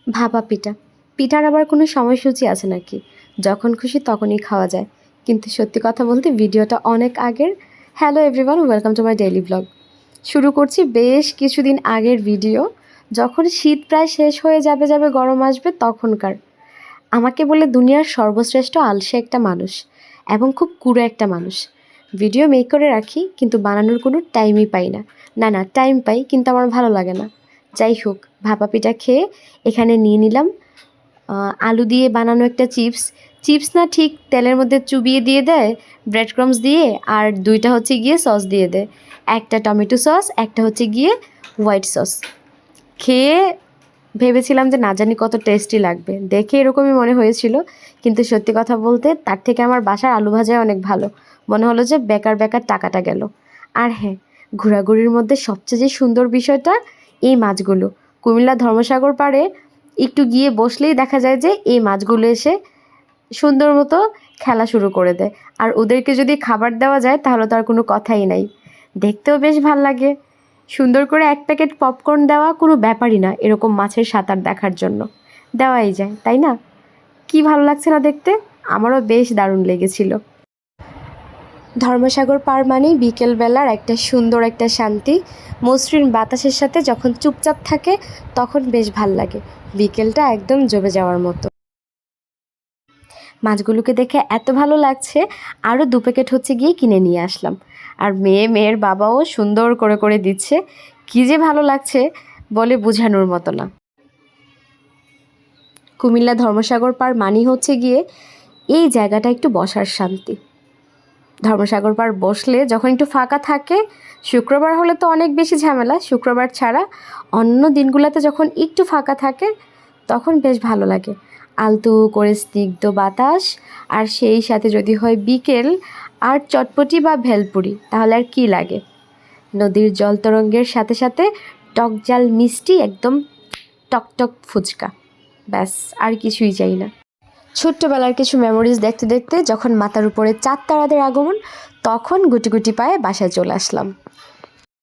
ভাপা পিঠা। পিঠার আবার কোনো সময়সূচি আছে নাকি? যখন খুশি তখনই খাওয়া যায়। কিন্তু সত্যি কথা বলতে ভিডিওটা অনেক আগের। Hello everyone, welcome to my daily blog. শুরু করছি বেশ কিছুদিন আগের ভিডিও, যখন শীত প্রায় শেষ হয়ে যাবে যাবে গরম আসবে তখনকার। আমাকে বলে দুনিয়ার সর্বশ্রেষ্ঠ আলসে একটা মানুষ এবং খুব কুড়ে একটা মানুষ। ভিডিও মেক করে রাখি কিন্তু বানানোর কোনো টাইমই পাই না। না টাইম পাই কিন্তু আমার ভালো লাগে না। যাই হোক, ভাপা পিঠা খেয়ে এখানে নিয়ে নিলাম আলু দিয়ে বানানো একটা চিপস। চিপস না, ঠিক তেলের মধ্যে চুবিয়ে দিয়ে দেয় ব্রেড ক্রাম্বস দিয়ে, আর দুইটা হচ্ছে গিয়ে সস দিয়ে দেয়, একটা টমেটো সস, একটা হচ্ছে গিয়ে হোয়াইট সস। খেয়ে ভেবেছিলাম যে না জানি কত টেস্টি লাগবে, দেখে এরকমই মনে হয়েছিল। কিন্তু সত্যি কথা বলতে তার থেকে আমার বাসার আলু ভাজাই অনেক ভালো। মনে হলো যে বেকার বেকার টাকাটা গেল। আর হ্যাঁ, ঘোরাঘুরির মধ্যে সবচেয়ে যে সুন্দর বিষয়টা, এই মাছগুলো কুমিল্লা ধর্মসাগর পাড়ে একটু গিয়ে বসলেই দেখা যায় যে এই মাছগুলো এসে সুন্দর মতো খেলা শুরু করে দেয়। আর ওদেরকে যদি খাবার দেওয়া যায় তাহলে তো আর কোনো কথাই নাই। দেখতেও বেশ ভাল লাগে। সুন্দর করে এক প্যাকেট পপকর্ন দেওয়া কোনো ব্যাপারই না এরকম মাছের সাঁতার দেখার জন্য। দেওয়াই যায়, তাই না? কি ভালো লাগছে না দেখতে? আমারও বেশ দারুণ লেগেছিল। ধর্মসাগর পার মানেই বিকেলবেলার একটা সুন্দর একটা শান্তি। মসৃণ বাতাসের সাথে যখন চুপচাপ থাকে তখন বেশ ভাল লাগে। বিকেলটা একদম জমে যাওয়ার মতো। মাছগুলোকে দেখে এত ভালো লাগছে, আরও 2 প্যাকেট হচ্ছে গিয়ে কিনে নিয়ে আসলাম। আর মেয়ের বাবাও সুন্দর করে করে দিচ্ছে। কী যে ভালো লাগছে বলে বোঝানোর মতো না। কুমিল্লা ধর্মসাগর পাড় মানেই হচ্ছে গিয়ে এই জায়গাটা একটু বসার শান্তি। ধর্মসাগর পাড় বসলে যখন একটু ফাঁকা থাকে, শুক্রবার হলে তো অনেক বেশি ঝামেলা, শুক্রবার ছাড়া অন্য দিনগুলোতে যখন একটু ফাঁকা থাকে তখন বেশ ভালো লাগে। আলতু করে স্নিগ্ধ বাতাস, আর সেই সাথে যদি হয় বিকেল আর চটপটি বা ভেলপুরি, তাহলে আর কি লাগে। নদীর জল তরঙ্গের সাথে সাথে টক জাল মিষ্টি একদম টকটক ফুচকা, ব্যাস আর কিছুই চাই না। ছোট্টবেলার কিছু মেমোরিজ দেখতে দেখতে যখন মাথার উপরে চাঁদ তারাদের আগমন, তখন গুটি গুটি পায়ে বাসায় চলে আসলাম।